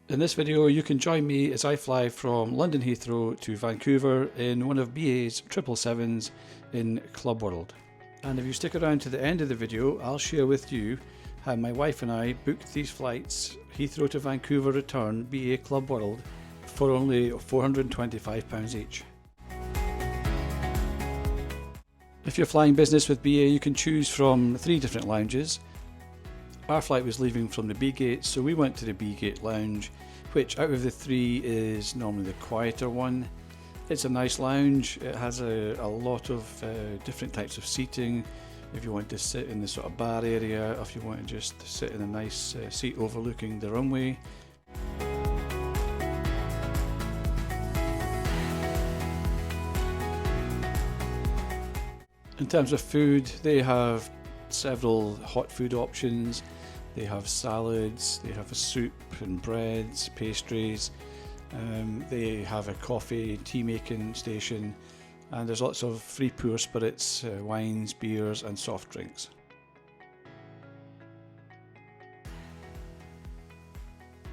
In this video you can join me as I fly from London Heathrow to Vancouver in one of BA's 777s in Club World. And if you stick around to the end of the video, I'll share with you how my wife and I booked these flights, Heathrow to Vancouver return BA Club World, for only £425 each. If you're flying business with BA, you can choose from 3 different lounges. Our flight was leaving from the B gate, so we went to the B gate lounge, which out of the 3 is normally the quieter one. It's a nice lounge. It has a lot of different types of seating. If you want to sit in the sort of bar area, or if you want to just sit in a nice seat overlooking the runway. In terms of food, they have several hot food options. They have salads, they have a soup and breads, pastries. They have a coffee, tea making station, and there's lots of free pour spirits, wines, beers and soft drinks.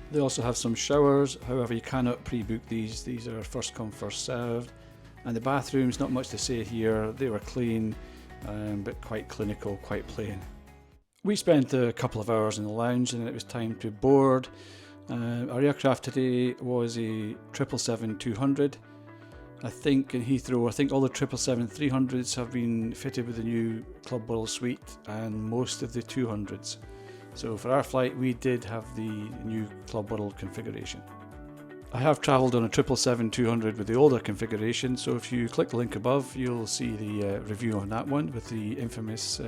They also have some showers, however you cannot pre-book these are first come first served. And the bathrooms, not much to say here. They were clean, but quite clinical, quite plain. We spent a couple of hours in the lounge and it was time to board. Our aircraft today was a 777-200. I think in Heathrow, all the 777-300s have been fitted with the new Club World suite and most of the 200s. So for our flight, we did have the new Club World configuration. I have travelled on a 777-200 with the older configuration, so if you click the link above, you'll see the review on that one with the infamous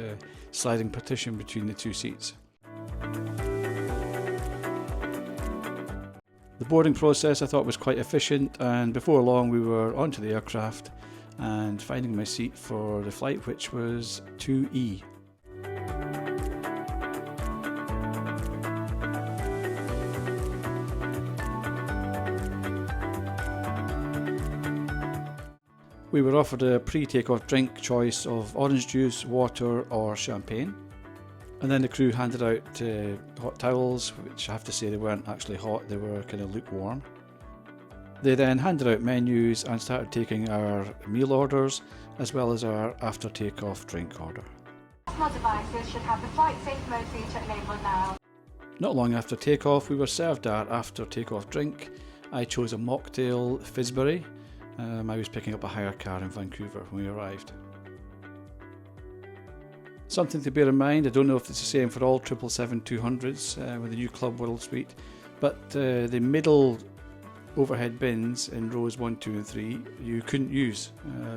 sliding partition between the 2 seats. The boarding process I thought was quite efficient, and before long we were onto the aircraft and finding my seat for the flight, which was 2E. We were offered a pre-takeoff drink choice of orange juice, water or champagne. And then the crew handed out hot towels, which I have to say they weren't actually hot, they were kind of lukewarm. They then handed out menus and started taking our meal orders as well as our after takeoff drink order. Smart devices should have the flight safe mode feature enabled now. Not long after takeoff we were served our after takeoff drink. I chose a mocktail Fizzberry. I was picking up a hire car in Vancouver when we arrived. Something to bear in mind, I don't know if it's the same for all 777-200s with the new Club World suite, but the middle overhead bins in rows 1, 2 and 3 you couldn't use.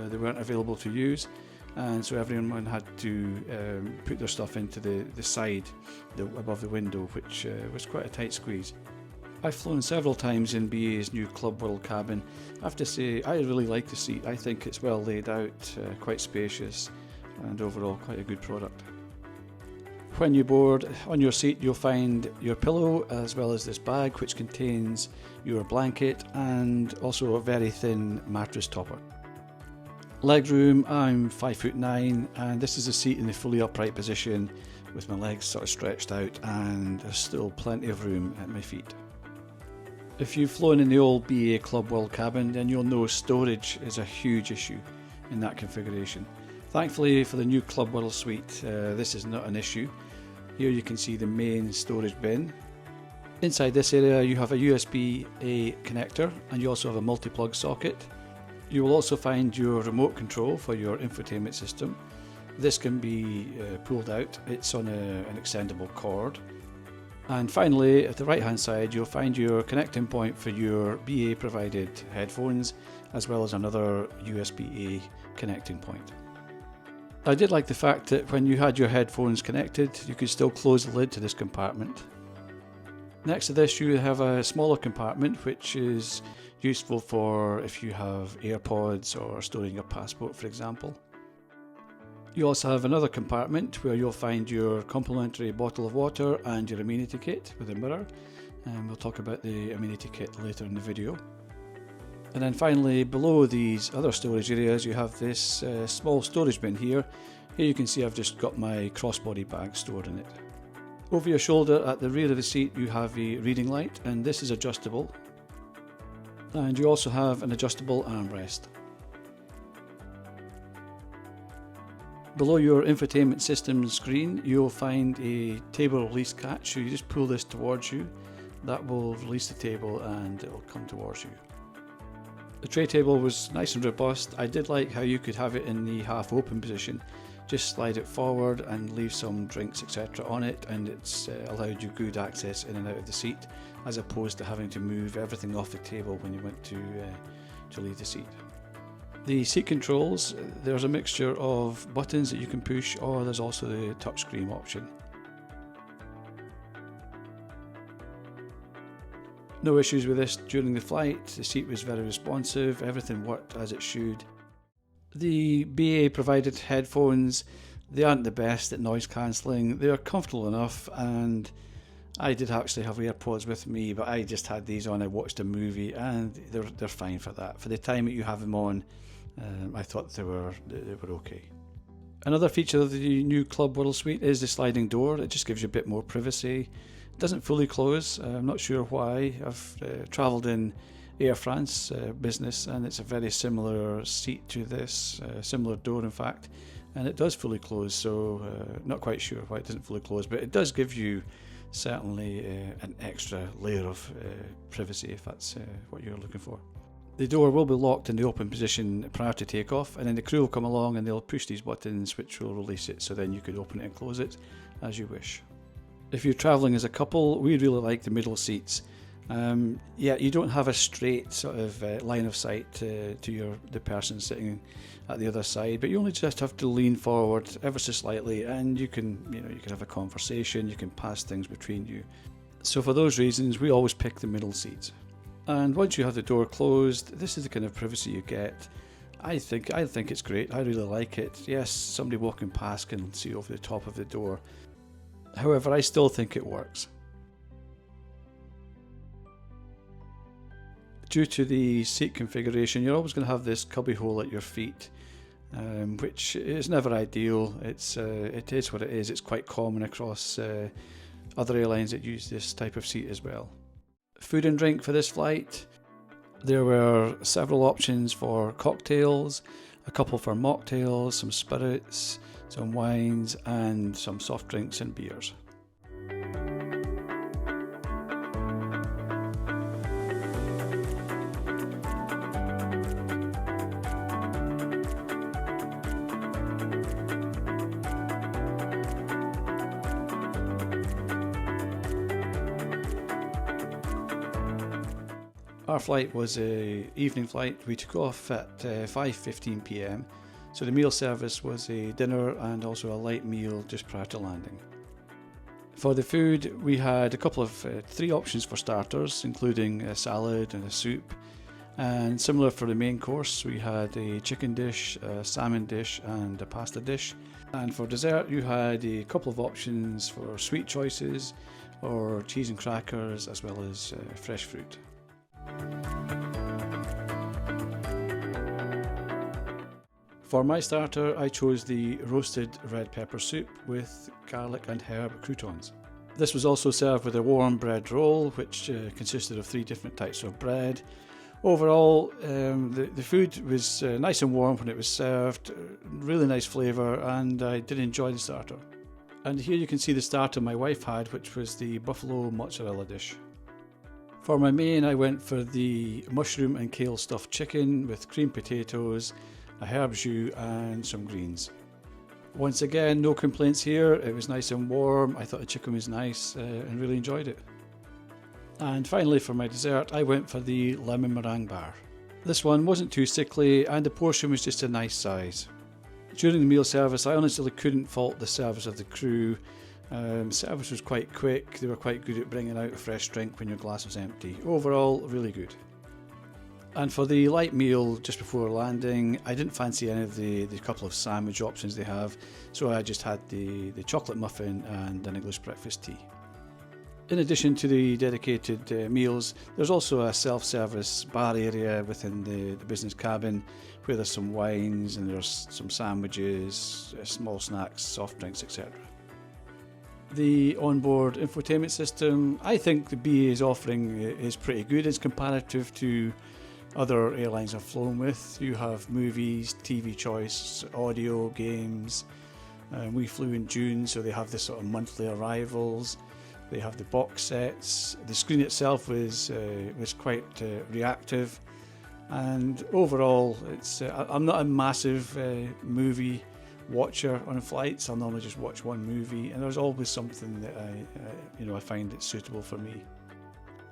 They weren't available to use, and so everyone had to put their stuff into the side above the window, which was quite a tight squeeze. I've flown several times in BA's new Club World cabin. I have to say I really like the seat. I think it's well laid out, quite spacious and overall quite a good product. When you board, on your seat you'll find your pillow as well as this bag which contains your blanket and also a very thin mattress topper. Legroom, I'm 5'9" and this is a seat in the fully upright position with my legs sort of stretched out, and there's still plenty of room at my feet. If you've flown in the old BA Club World cabin, then you'll know storage is a huge issue in that configuration. Thankfully for the new Club World suite, this is not an issue. Here you can see the main storage bin. Inside this area you have a USB-A connector and you also have a multi-plug socket. You will also find your remote control for your infotainment system. This can be pulled out, it's on an extendable cord. And finally, at the right hand side you'll find your connecting point for your BA provided headphones as well as another USB-A connecting point. I did like the fact that when you had your headphones connected you could still close the lid to this compartment. Next to this you have a smaller compartment which is useful for if you have AirPods or storing your passport, for example. You also have another compartment where you'll find your complimentary bottle of water and your Amenity kit with a mirror, and we'll talk about the Amenity kit later in the video. And then finally, below these other storage areas you have this small storage bin here. Here you can see I've just got my crossbody bag stored in it. Over your shoulder at the rear of the seat you have a reading light, and this is adjustable. And you also have an adjustable armrest. Below your infotainment system screen you'll find a table release catch, so you just pull this towards you. That will release the table and it will come towards you. The tray table was nice and robust. I did like how you could have it in the half open position. Just slide it forward and leave some drinks etc. on it, and it's allowed you good access in and out of the seat, as opposed to having to move everything off the table when you went to leave the seat. The seat controls, there's a mixture of buttons that you can push, or there's also the touchscreen option. No issues with this during the flight. The seat was very responsive, everything worked as it should. The BA provided headphones, they aren't the best at noise cancelling. They are comfortable enough, and I did actually have AirPods with me, but I just had these on. I watched a movie and they're fine for that. For the time that you have them on, I thought they were okay. Another feature of the new Club World Suite is the sliding door. It just gives you a bit more privacy. It doesn't fully close. I'm not sure why. I've travelled in Air France business, and it's a very similar seat to this, similar door in fact, and it does fully close, so not quite sure why it doesn't fully close, but it does give you certainly an extra layer of privacy if that's what you're looking for. The door will be locked in the open position prior to takeoff, and then the crew will come along and they'll push these buttons which will release it, so then you could open it and close it as you wish. If you're travelling as a couple, we really like the middle seats. Yeah, you don't have a straight sort of line of sight to the person sitting at the other side, but you only just have to lean forward ever so slightly, and you can have a conversation, you can pass things between you. So for those reasons, we always pick the middle seats. And once you have the door closed, this is the kind of privacy you get. I think it's great. I really like it. Yes, somebody walking past can see over the top of the door. However, I still think it works. Due to the seat configuration, you're always going to have this cubby hole at your feet, which is never ideal. It is what it is. It's quite common across other airlines that use this type of seat as well. Food and drink for this flight, there were several options for cocktails, a couple for mocktails, some spirits, some wines, and some soft drinks and beers. Our flight was an evening flight. We took off at 5:15 p.m. So the meal service was a dinner and also a light meal just prior to landing. For the food, we had a couple of three options for starters, including a salad and a soup. And similar for the main course, we had a chicken dish, a salmon dish, and a pasta dish. And for dessert, you had a couple of options for sweet choices, or cheese and crackers, as well as fresh fruit. For my starter, I chose the roasted red pepper soup with garlic and herb croutons. This was also served with a warm bread roll, which consisted of 3 different types of bread. Overall, the food was nice and warm when it was served, really nice flavour, and I did enjoy the starter. And here you can see the starter my wife had, which was the buffalo mozzarella dish. For my main, I went for the mushroom and kale stuffed chicken with creamed potatoes, a herb jus, and some greens. Once again, no complaints here. It was nice and warm. I thought the chicken was nice and really enjoyed it. And finally, for my dessert, I went for the lemon meringue bar. This one wasn't too sickly, and the portion was just a nice size. During the meal service, I honestly couldn't fault the service of the crew. Service was quite quick. They were quite good at bringing out a fresh drink when your glass was empty. Overall, really good. And for the light meal just before landing, I didn't fancy any of the couple of sandwich options they have, so I just had the chocolate muffin and an English breakfast tea. In addition to the dedicated meals, there's also a self-service bar area within the business cabin where there's some wines and there's some sandwiches, small snacks, soft drinks, etc. The onboard infotainment system, I think the BA's offering is pretty good as comparative to other airlines I've flown with. You have movies, TV choice, audio, games. We flew in June, so they have the sort of monthly arrivals. They have the box sets. The screen itself was quite reactive, and overall, I'm not a massive movie watcher on flights. I'll normally just watch one movie, and there's always something that I find it's suitable for me.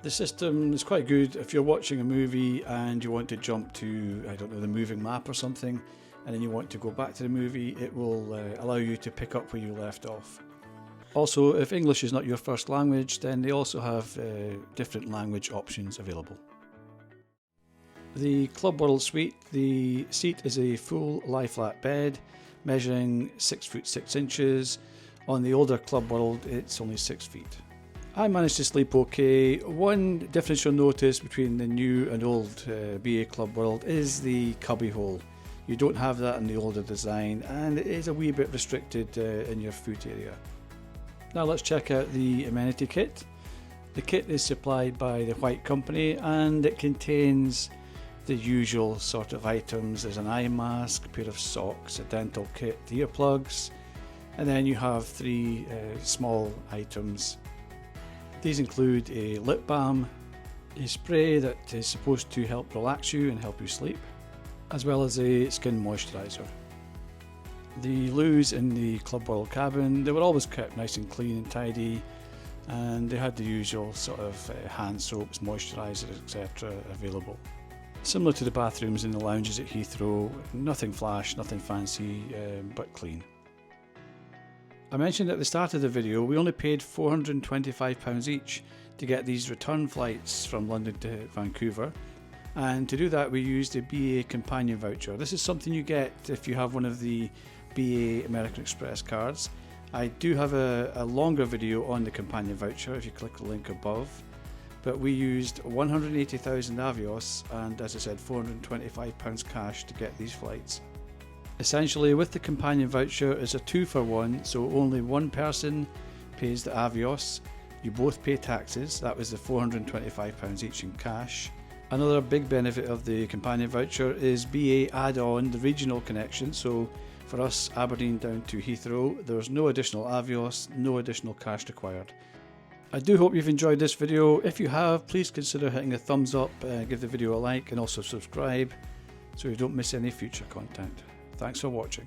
The system is quite good if you're watching a movie and you want to jump to, I don't know, the moving map or something, and then you want to go back to the movie. It will allow you to pick up where you left off. Also, if English is not your first language, then they also have different language options available. The Club World Suite, the seat is a full lie-flat bed measuring 6 foot 6 inches. On the older Club World, it's only 6 feet. I managed to sleep okay. One difference you'll notice between the new and old BA Club World is the cubby hole. You don't have that in the older design, and it is a wee bit restricted in your foot area. Now let's check out the Amenity kit. The kit is supplied by the White Company, and it contains the usual sort of items. There's an eye mask, a pair of socks, a dental kit, earplugs, and then you have 3 small items. These include a lip balm, a spray that is supposed to help relax you and help you sleep, as well as a skin moisturiser. The loos in the Club World cabin, they were always kept nice and clean and tidy, and they had the usual sort of hand soaps, moisturisers, etc. available. Similar to the bathrooms in the lounges at Heathrow, nothing flash, nothing fancy, but clean. I mentioned at the start of the video we only paid £425 each to get these return flights from London to Vancouver, and to do that we used a BA companion voucher. This is something you get if you have one of the BA American Express cards. I do have a longer video on the companion voucher if you click the link above. But we used 180,000 Avios and, as I said, £425 cash to get these flights. Essentially, with the companion voucher, it's a 2-for-1, so only one person pays the Avios. You both pay taxes. That was the £425 each in cash. Another big benefit of the companion voucher is BA add-on the regional connection. So for us, Aberdeen down to Heathrow, there's no additional Avios, no additional cash required. I do hope you've enjoyed this video. If you have, please consider hitting a thumbs up, give the video a like, and also subscribe so you don't miss any future content. Thanks for watching.